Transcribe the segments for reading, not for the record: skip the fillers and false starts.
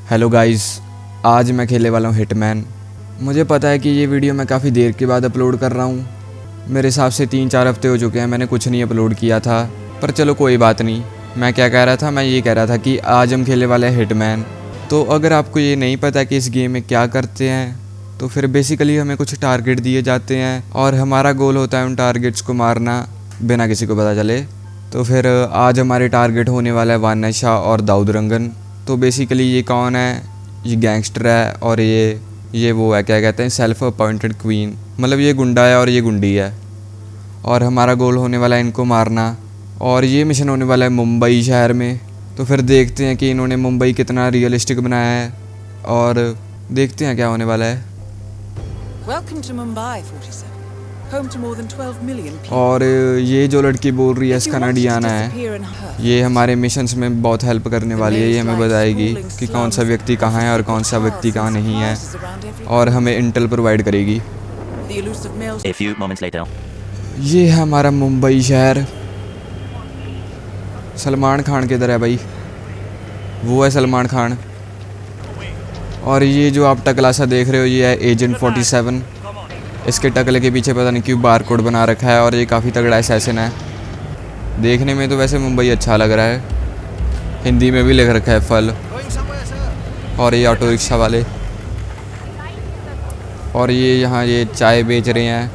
Hello guys, आज मैं खेलने वाला हूँ हिटमैन। मुझे पता है कि ये वीडियो मैं काफ़ी देर के बाद अपलोड कर रहा हूँ। मेरे हिसाब से 3-4 हफ्ते हो चुके हैं मैंने कुछ नहीं अपलोड किया था, पर चलो कोई बात नहीं। मैं क्या कह रहा था, मैं ये कह रहा था कि आज हम खेलने वाले हैं हिटमैन। तो अगर आपको ये नहीं पता कि इस गेम में क्या करते हैं, तो फिर बेसिकली हमें कुछ टारगेट दिए जाते हैं और हमारा गोल होता है उन टारगेट्स को मारना बिना किसी को पता चले। तो फिर आज हमारे टारगेट होने वाला है वान्या शाह और दाऊद रंगन। तो बेसिकली ये कौन है? ये गैंगस्टर है और ये वो है, क्या कहते हैं, सेल्फ अपॉइंटेड क्वीन। मतलब ये गुंडा है और ये गुंडी है, और हमारा गोल होने वाला है इनको मारना। और ये मिशन होने वाला है मुंबई शहर में। तो फिर देखते हैं कि इन्होंने मुंबई कितना रियलिस्टिक बनाया है, और देखते हैं क्या होने वाला है। Welcome to Mumbai, 47. Home to more than 12 million people. और ये जो लड़की बोल रही है If you इसका want to नडियाना है, disappear and hurt, ये हमारे मिशंस में बहुत हेल्प करने वाली है। ये हमें बताएगी कि कौन सा व्यक्ति कहाँ है और कौन सा व्यक्ति कहाँ नहीं है, और हमें इंटेल प्रोवाइड करेगी। the elusive males A few moments later. ये है हमारा मुंबई शहर। सलमान खान किधर है भाई? वो है सलमान खान। और ये जो आप टकला सा देख रहे हो, ये है एजेंट 47। इसके टकले के पीछे पता नहीं क्यों बार कोड बना रखा है, और ये काफ़ी तगड़ा असैसिन है। देखने में तो वैसे मुंबई अच्छा लग रहा है, हिंदी में भी लिख रखा है फल। और ये ऑटो रिक्शा वाले, और ये यहाँ ये चाय बेच रहे हैं।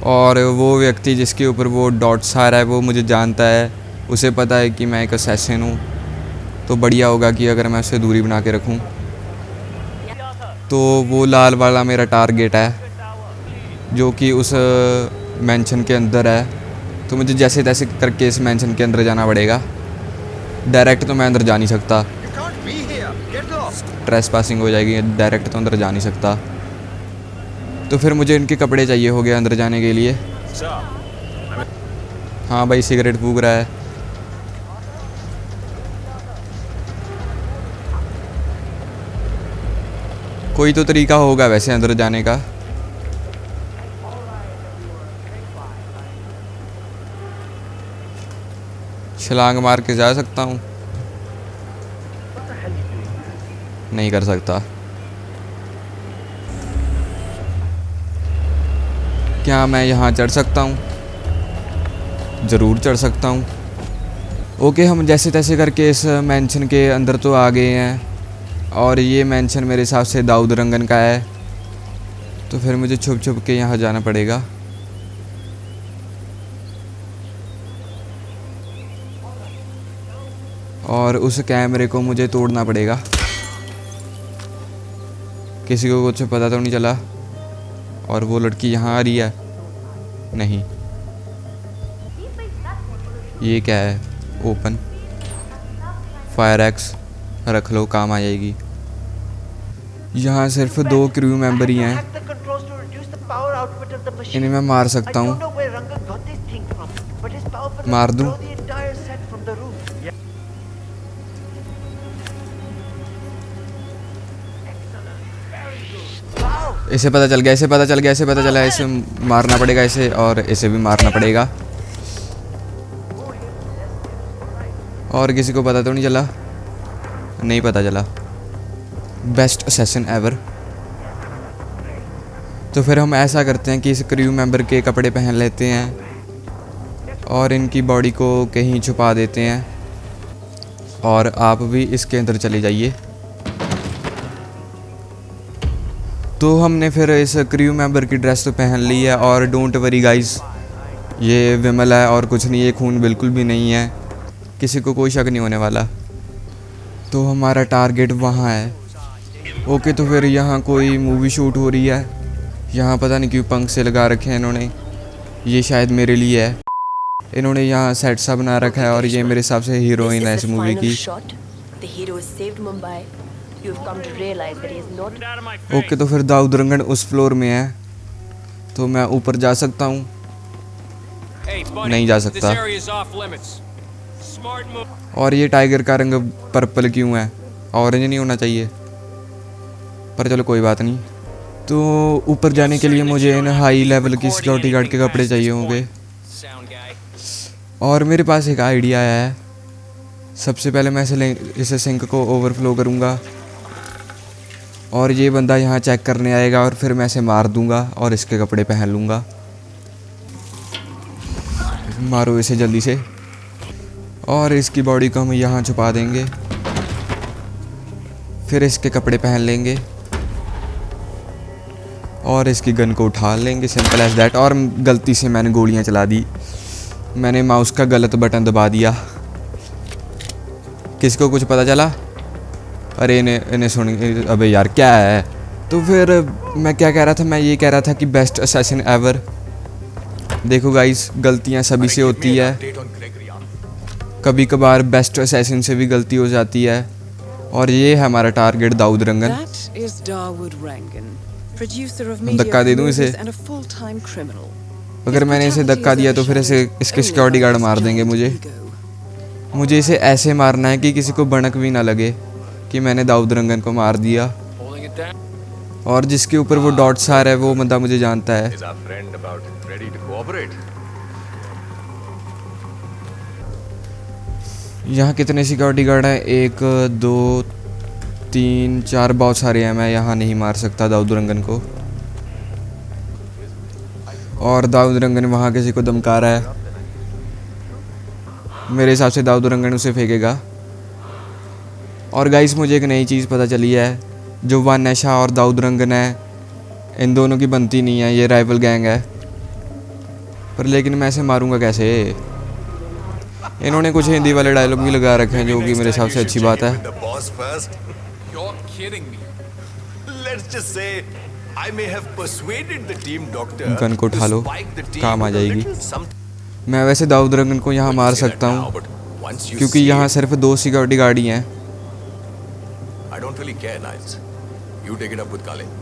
और वो व्यक्ति जिसके ऊपर वो डॉट्स आ रहा है वो मुझे जानता है, उसे पता है कि मैं एक असैसिन हूँ। तो बढ़िया होगा कि अगर मैं उससे दूरी बना के रखूँ। तो वो लाल वाला मेरा टारगेट है, जो कि उस मेंशन के अंदर है। तो मुझे जैसे तैसे करके इस मेंशन के अंदर जाना पड़ेगा। डायरेक्ट तो मैं अंदर जा नहीं सकता, ट्रेस पासिंग हो जाएगी। डायरेक्ट तो अंदर जा नहीं सकता। तो फिर मुझे इनके कपड़े चाहिए हो गए अंदर जाने के लिए। हाँ भाई, सिगरेट फूक रहा है। कोई तो तरीका होगा वैसे अंदर जाने का। छलांग मार के जा सकता हूँ? नहीं कर सकता। क्या मैं यहाँ चढ़ सकता हूँ? ज़रूर चढ़ सकता हूँ। ओके, हम जैसे तैसे करके इस मेंशन के अंदर तो आ गए हैं, और ये मेंशन मेरे हिसाब से दाऊद रंगन का है। तो फिर मुझे छुप छुप के यहाँ जाना पड़ेगा। और उस कैमरे को मुझे तोड़ना पड़ेगा। किसी को कुछ पता तो नहीं चला। और वो लड़की यहाँ आ रही है? नहीं। ये क्या है? ओपन फायर एक्स रख लो, काम आ जाएगी। यहाँ सिर्फ 2 क्रू मेंबर ही हैं। इन्हें मैं मार सकता हूँ। मार दूँ? इसे पता चल गया, इसे पता चल गया, इसे पता चला। इसे मारना पड़ेगा इसे, और इसे भी मारना पड़ेगा। और किसी को पता तो नहीं चला? नहीं पता चला। Best assassin ever. तो फिर हम ऐसा करते हैं कि इस क्रू मेंबर के कपड़े पहन लेते हैं और इनकी बॉडी को कहीं छुपा देते हैं। और आप भी इसके अंदर चले जाइए। तो हमने फिर इस क्रू मेंबर की ड्रेस तो पहन ली है। और डोंट वरी गाइस, ये विमल है और कुछ नहीं, ये खून बिल्कुल भी नहीं है। किसी को कोई शक नहीं होने वाला। तो हमारा टारगेट वहाँ है। ओके, तो फिर यहाँ कोई मूवी शूट हो रही है। यहाँ पता नहीं क्यों पंख से लगा रखे हैं इन्होंने। ये शायद मेरे लिए है। इन्होंने यहाँ सेट सा बना रखा है, और ये मेरे हिसाब से हीरोइन है इस मूवी की। ओके, तो फिर दाऊद रंगन उस फ्लोर में है। तो मैं ऊपर जा सकता हूँ? नहीं जा सकता। और ये टाइगर का रंग पर्पल क्यों है? ऑरेंज नहीं होना चाहिए, पर चलो कोई बात नहीं। तो ऊपर जाने के लिए मुझे इन हाई लेवल की सिक्योरिटी गार्ड के कपड़े चाहिए होंगे। और मेरे पास एक आइडिया है। सबसे पहले मैं इसे सिंक को ओवरफ्लो करूँगा और ये बंदा यहाँ चेक करने आएगा और फिर मैं इसे मार दूँगा और इसके कपड़े पहन लूँगा। मारो इसे जल्दी से और इसकी बॉडी को हम यहाँ छुपा देंगे, फिर इसके कपड़े पहन लेंगे और इसकी गन को उठा लेंगे, सिंपल एज दैट। और गलती से मैंने गोलियां चला दी, मैंने माउस का गलत बटन दबा दिया। किसको कुछ पता चला? अरे इन्हें सुन, अबे यार क्या है। तो फिर मैं क्या कह रहा था, मैं ये कह रहा था कि बेस्ट असैसिन एवर। देखो गाइस, गलतियां सभी से होती है, कभी कभार बेस्ट असैसिन से भी गलती हो जाती है। और ये है हमारा target Dawood Rangan. That is Dawood Rangan, producer of धक्का दे दूं इसे? movies and a full-time criminal. अगर मैंने इसे धक्का दिया तो फिर इसे इसके सिक्योरिटी गार्ड मार देंगे मुझे इसे ऐसे मारना है कि किसी को भनक भी ना लगे कि मैंने दाऊद रंगन को मार दिया। और जिसके ऊपर वो डॉट्स आ रहा है वो बंदा मुझे जानता है। यहाँ कितने सिक्योरिटी गार्ड हैं? 1 2 3 4, बहुत सारे हैं। मैं यहाँ नहीं मार सकता दाऊद रंगन को। और दाऊद रंगन वहाँ किसी को धमका रहा है। मेरे हिसाब से दाऊद रंगन उसे फेंकेगा। और गाइस, मुझे एक नई चीज़ पता चली है, जो वानेशा और दाऊद रंगन है, इन दोनों की बनती नहीं है, ये राइवल गैंग है। पर लेकिन मैं इसे मारूंगा कैसे? इन्होंने कुछ हिंदी वाले डायलॉग भी लगा रखे हैं, जो कि मेरे हिसाब से अच्छी बात है। गन को उठा लो, काम आ जाएगी। मैं वैसे दाऊद रंगन को यहाँ मार सकता हूँ क्योंकि यहाँ सिर्फ 2 सिक्योरिटी गार्ड ही हैं।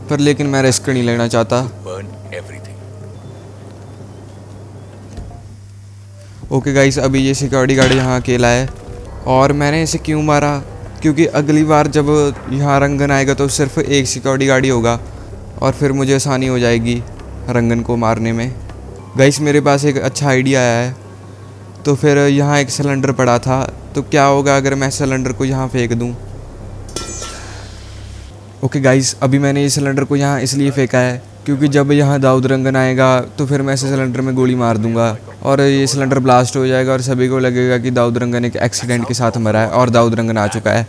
पर लेकिन मैं रिस्क नहीं लेना चाहता। ओके गाइस, अभी ये सिक्योरिटी गार्ड यहाँ अकेला है। और मैंने इसे क्यों मारा? क्योंकि अगली बार जब यहाँ रंगन आएगा तो सिर्फ 1 सिक्योरिटी गार्ड ही होगा और फिर मुझे आसानी हो जाएगी रंगन को मारने में। गाइस, मेरे पास एक अच्छा आइडिया आया है। तो फिर यहाँ एक सिलेंडर पड़ा था, तो क्या होगा अगर मैं सिलेंडर को यहाँ फेंक दूँ? ओके गाइस, अभी मैंने इस सिलेंडर को यहाँ इसलिए फेंका है क्योंकि जब यहाँ दाऊद रंगन आएगा तो फिर मैं इस सिलेंडर में गोली मार दूंगा और ये सिलेंडर ब्लास्ट हो जाएगा और सभी को लगेगा कि दाऊद रंगन एक एक्सीडेंट के साथ मरा है और दाऊद रंगन आ चुका है।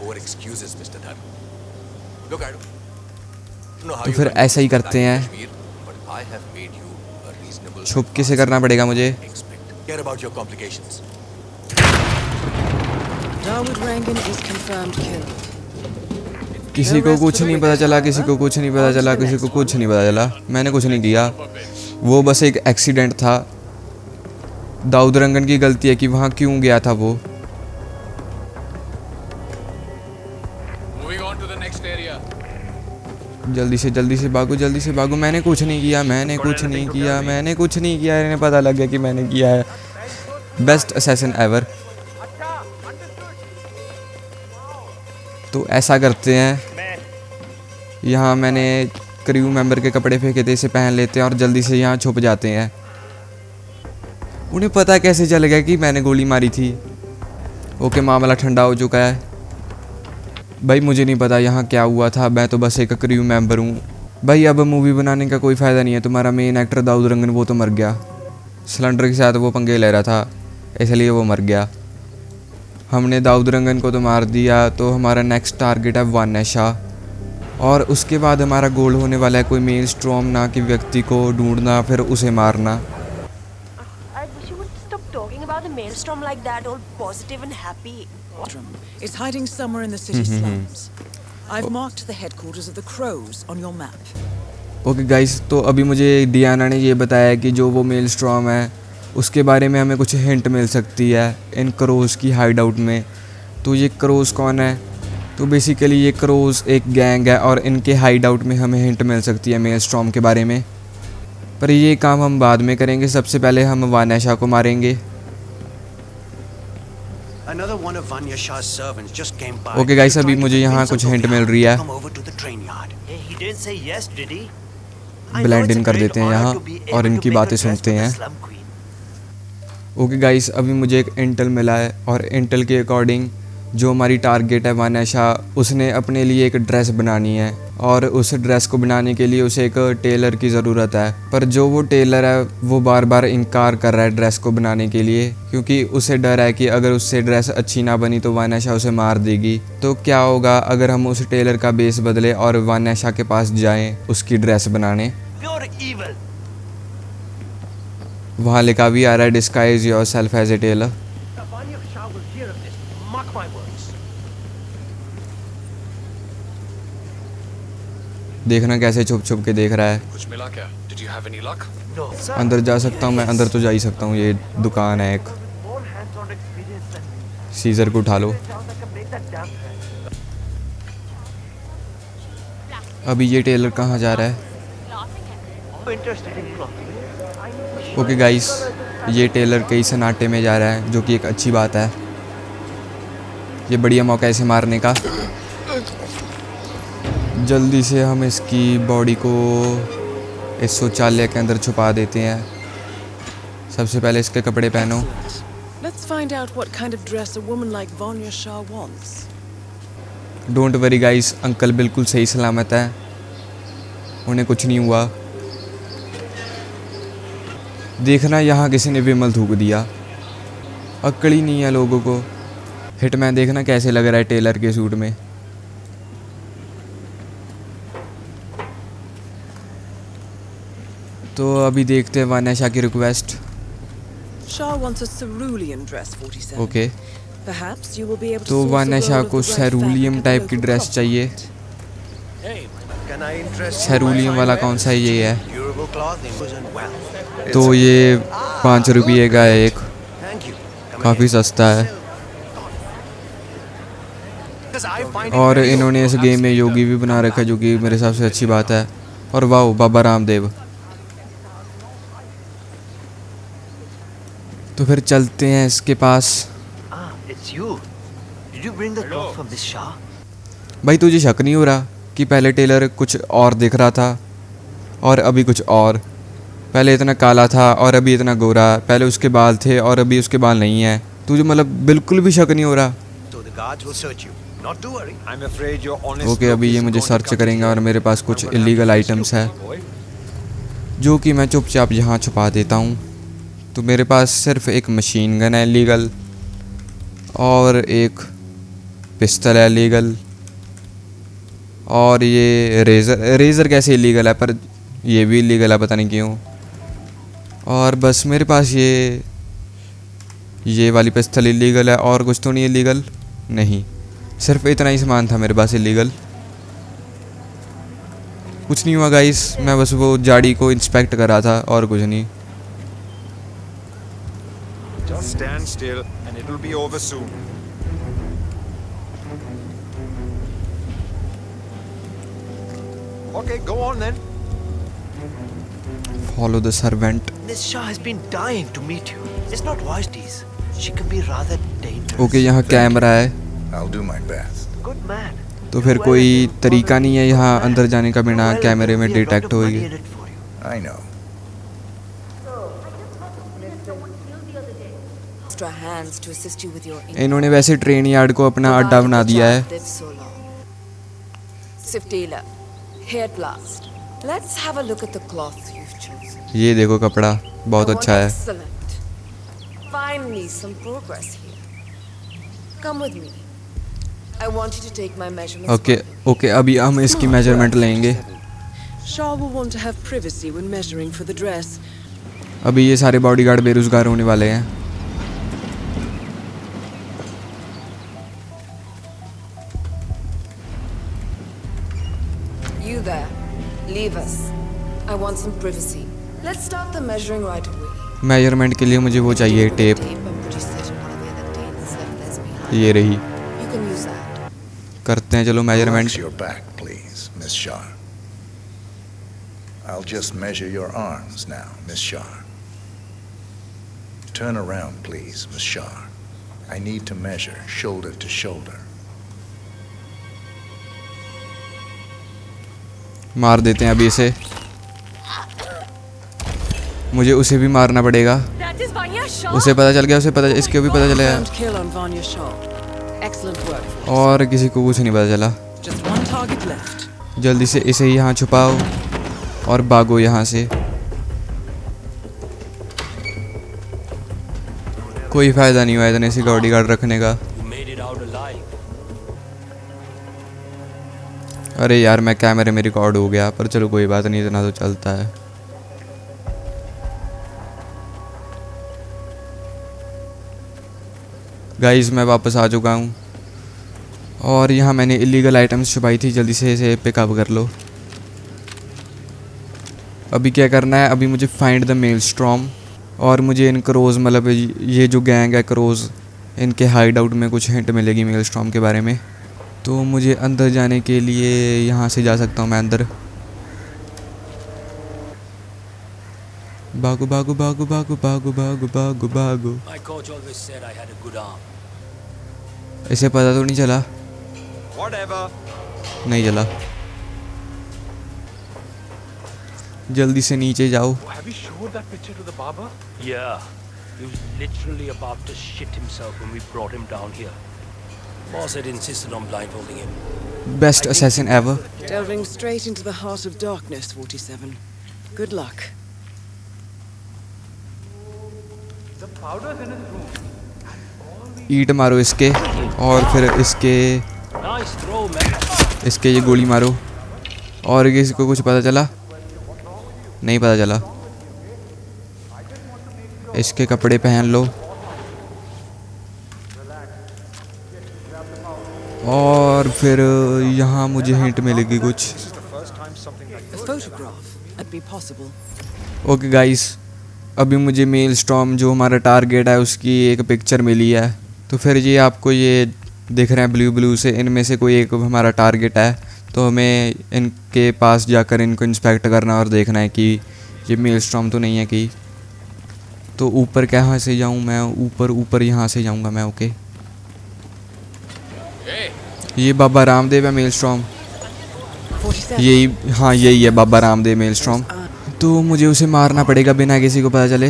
तो फिर ऐसा ही करते हैं, छुप के से करना पड़ेगा मुझे। Dawood Rangan is confirmed killed. किसी को कुछ नहीं पता चला, किसी को कुछ नहीं पता चला, किसी को कुछ नहीं पता चला। मैंने कुछ नहीं किया, वो बस एक एक्सीडेंट था। दाऊद रंगन की गलती है कि वहाँ क्यों गया था वो। जल्दी से भागो, जल्दी से भागो। मैंने कुछ नहीं किया, मैंने कुछ नहीं किया, मैंने कुछ नहीं किया। इन्हें पता लग गया कि मैंने किया है। Best assassin ever. तो ऐसा करते हैं, यहाँ मैंने क्रू मेंबर के कपड़े फेंके थे, इसे पहन लेते हैं और जल्दी से यहाँ छुप जाते हैं। उन्हें पता कैसे चल गया कि मैंने गोली मारी थी? ओके, मामला ठंडा हो चुका है। भाई मुझे नहीं पता यहाँ क्या हुआ था, मैं तो बस एक क्रू मेंबर हूँ। भाई अब मूवी बनाने का कोई फ़ायदा नहीं है। तुम्हारा मेन एक्टर दाऊद रंगन वो तो मर गया, सिलेंडर के साथ वो पंगे ले रहा था, इसलिए वो मर गया। हमने दाऊद रंगन को तो मार दिया, तो हमारा नेक्स्ट टारगेट है वानेशा। और उसके बाद हमारा गोल होने वाला है कोई मेलस्ट्रॉम ना कि व्यक्ति को ढूंढना फिर उसे मारना। It's hiding somewhere in the city slums. I've marked the headquarters of the Crows on your map. Okay guys, तो अभी मुझे डियाना ने ये बताया कि जो वो मेलस्ट्रॉम है उसके बारे में हमें कुछ हिंट मिल सकती है इन क्रोज़ की हाइड आउट में। तो ये क्रोज़ कौन है? तो बेसिकली ये क्रोज़ एक गैंग है और इनके हाइड आउट में हमें हिंट मिल सकती है मेलस्ट्रॉम के बारे में। पर ये काम हम बाद में करेंगे, सबसे पहले हम वानेशा को मारेंगे। ओके गाइस, अभी मुझे यहाँ कुछ हिंट मिल रही है। ब्लेंड इन कर देते हैं यहाँ और इनकी बातें सुनते हैं। ओके गाइस, अभी मुझे एक इंटेल मिला है और इंटेल के अकॉर्डिंग जो हमारी टारगेट है वान्याशा, उसने अपने लिए एक ड्रेस बनानी है और उस ड्रेस को बनाने के लिए उसे एक टेलर की ज़रूरत है। पर जो वो टेलर है वो बार बार इनकार कर रहा है ड्रेस को बनाने के लिए, क्योंकि उसे डर है कि अगर उससे ड्रेस अच्छी ना बनी तो वान्याशा उसे मार देगी। तो क्या होगा अगर हम उस टेलर का बेस बदले और वान्याशा के पास जाएं उसकी ड्रेस बनाने। वहाँ लिखा भी आ रहा है disguise yourself as a tailor. देखना कैसे छुप छुप के देख रहा है। कुछ मिला क्या? Did you have any luck? अंदर जा सकता हूँ मैं? अंदर तो जा ही सकता हूँ, ये दुकान है एक। सीजर को उठा लो। अभी ये टेलर कहाँ जा रहा है? ओके गाइस, ये टेलर कई सन्नाटे में जा रहा है, जो कि एक अच्छी बात है। ये बढ़िया मौका है इसे मारने का। जल्दी से हम इसकी बॉडी को इस शौचालय के अंदर छुपा देते हैं। सबसे पहले इसके कपड़े पहनो। Let's find out what kind of dress a woman like Vanya Shah wants. Don't worry guys, uncle बिल्कुल सही सलामत है, उन्हें कुछ नहीं हुआ। देखना यहाँ किसी ने विमल थूक दिया। अक्ल ही नहीं है लोगों को। हिटमैन देखना कैसे लग रहा है टेलर के सूट में। तो अभी देखते हैं वान्याशा की request. Shah wants a cerulean dress, 47. Okay, Perhaps you will be able to तो source a वान्याशा roll of को the right सेरूलियम fabric at type the की local ड्रेस cloth चाहिए। Can I interest you in सेरूलियम my वाला fine कौन सा है? ये है। wares? Durable clothing and well. तो ये 5 रुपये का है एक, Thank you. Come काफ़ी again. सस्ता है। Because I find it और very इन्होंने इस useful. गेम में योगी भी बना रखा है, जो कि मेरे हिसाब से अच्छी बात है। और वाह, बाबा रामदेव। तो फिर चलते हैं इसके पास। Ah, it's you. Did you bring the cloth for Miss Shah? भाई तुझे शक नहीं हो रहा कि पहले टेलर कुछ और दिख रहा था और अभी कुछ और? पहले इतना काला था और अभी इतना गोरा। पहले उसके बाल थे और अभी उसके बाल नहीं हैं। तुझे मतलब बिल्कुल भी शक नहीं हो रहा? So the guards will search you. Not to worry. I'm afraid your honest okay, अभी ये मुझे सर्च करेंगे और मेरे पास कुछ इलीगल आइटम्स है जो कि मैं चुपचाप यहाँ छुपा देता हूँ। तो मेरे पास सिर्फ एक मशीन गन है लीगल और एक पिस्टल है लीगल, और ये रेज़र कैसे इलीगल है, पर ये भी इलीगल है, पता नहीं क्यों। और बस मेरे पास ये वाली पिस्टल इलीगल है, और कुछ तो नहीं इलीगल। नहीं, सिर्फ इतना ही सामान था मेरे पास इलीगल। कुछ नहीं हुआ गाइस, मैं बस वो जाड़ी को इंस्पेक्ट कर रहा था और कुछ नहीं। Just stand still and it'll be over soon. Okay, go on then. Follow the servant. Miss Shah has been dying to meet you. It's not wise, these. She can be rather dangerous. Okay, यहाँ camera है, I'll do my best. Good man. तो फिर कोई तरीका नहीं है यहाँ अंदर जाने का बिना कैमरे में डिटेक्ट होएगी। I know. Extra hands to assist you with your इन्होंने वैसे ट्रेन यार्ड को अपना अड्डा बना दिया है। Siftila, hair blast. Let's have a look at the cloth you've chosen. ये देखो कपड़ा बहुत अच्छा है। Excellent. Finally, some progress here. Come with me. I want you to take my measurements. Okay okay, अभी हम इसकी मेजरमेंट लेंगे। Shah will want to have privacy when measuring for the dress. अभी ये सारे बॉडीगार्ड बेरोजगार होने वाले हैं। You there. Leave us. I want some privacy. Let's start the measuring right away. Measurement के लिए मुझे वो चाहिए tape. Tape, I'm pretty certain one of the other tails left theirs behind. ये रही। You can use that. करते हैं चलो Relax measurement. your back, please, Miss Shah. I'll just measure your arms now, Miss Shah. Turn around, please, Miss Shah. I need to measure shoulder to shoulder. मार देते हैं अभी इसे। मुझे उसे भी मारना पड़ेगा। That is Vanya Shah. उसे पता चल गया, उसे पता, इसके भी पता चलेगा। Confirmed kill on Vanya Shah. Excellent work. और किसी को कुछ नहीं पता चला। Just one target left. जल्दी से इसे यहाँ छुपाओ और भागो यहाँ से। कोई फ़ायदा नहीं हुआ इतने सिक्योरिटी गार्ड रखने का। अरे यार मैं कैमरे में रिकॉर्ड हो गया, पर चलो कोई बात नहीं, इतना तो चलता है। गाइस मैं वापस आ चुका हूँ और यहाँ मैंने इलीगल आइटम्स छुपाई थी, जल्दी से इसे पिकअप कर लो। अभी क्या करना है, अभी मुझे फाइंड द मेलस्ट्रॉम और मुझे इन क्रोज मतलब ये जो गैंग है क्रोज, इनके हाइड आउट में कुछ हिंट मिलेगी मेलस्ट्रॉम के बारे में। तो मुझे अंदर जाने के लिए यहाँ से जा सकता हूँ मैं अंदर। भागो भागो भागो भागो भागो भागो भागो भागो। इसे पता तो नहीं चला? नहीं चला। जल्दी से नीचे जाओ। Have you showed that picture to the barber? Yeah. He was literally about to shit himself when we brought him down here. Boss had insisted on blindfolding him. Best assassin ever. Delving straight into the heart of darkness, 47. Good luck. The powder's in his room. ईंट मारो इसके और फिर इसके Nice throw, man. इसके ये गोली मारो। और किसी को कुछ पता चला? नहीं पता चला। इसके कपड़े पहन लो और फिर यहाँ मुझे हिंट मिलेगी कुछ। A photograph. That'd be possible. Okay guys, अभी मुझे मेलस्टॉर्म जो हमारा टारगेट है उसकी एक पिक्चर मिली है। तो फिर ये आपको ये दिख रहे हैं ब्लू ब्लू से, इनमें से कोई एक हमारा टारगेट है। तो हमें इनके पास जाकर इनको इंस्पेक्ट करना और देखना है कि ये मेलस्टॉर्म तो नहीं है कि। तो ऊपर कहाँ से जाऊँ मैं? ऊपर ऊपर यहाँ से जाऊँगा मैं। ओके, ये बाबा रामदेव है मेलस्टॉर्म। 47. यही, हाँ यही है बाबा रामदेव मेलस्टॉर्म। तो मुझे उसे मारना पड़ेगा बिना किसी को पता चले।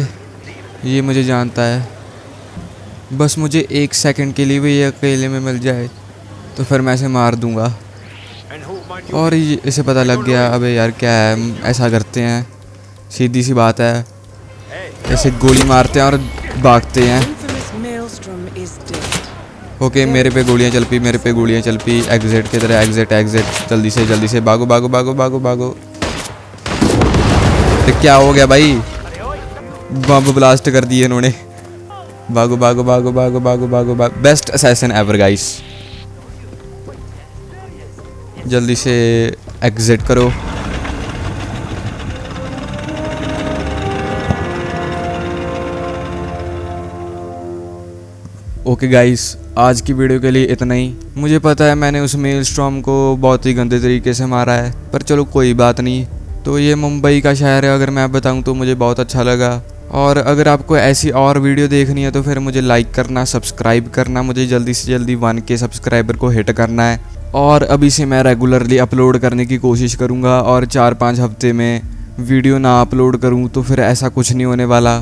ये मुझे जानता है। बस मुझे 1 सेकंड के लिए भी ये अकेले में मिल जाए तो फिर मैं इसे मार दूंगा। और इसे पता लग गया। अबे यार क्या है, ऐसा करते हैं, सीधी सी बात है, ऐसे गोली मारते हैं और भागते हैं। Infamous Maelstrom is dead. Okay, मेरे पे गोलियां चल पी, मेरे पे गोलियां चल पी। एग्जिट की तरह, एग्जिट एग्जिट। जल्दी से भागो भागो भागो भागो भागो। तो क्या हो गया भाई? बम ब्लास्ट कर दिए इन्होंने। भागो भागो भागो भागो भागो भागो भागो। Best assassin ever guys. जल्दी से एग्जिट करो। ओके गाइस, आज की वीडियो के लिए इतना ही। मुझे पता है मैंने उस मेलस्टॉर्म को बहुत ही गंदे तरीके से मारा है, पर चलो कोई बात नहीं। तो ये मुंबई का शहर है, अगर मैं बताऊं तो मुझे बहुत अच्छा लगा। और अगर आपको ऐसी और वीडियो देखनी है तो फिर मुझे लाइक करना, सब्सक्राइब करना। मुझे जल्दी से जल्दी 1K सब्सक्राइबर को हिट करना है। और अभी से मैं रेगुलरली अपलोड करने की कोशिश करूँगा। और 4-5 हफ्ते में वीडियो ना अपलोड करूँ तो फिर ऐसा कुछ नहीं होने वाला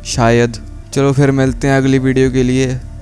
शायद। चलो फिर मिलते हैं अगली वीडियो के लिए।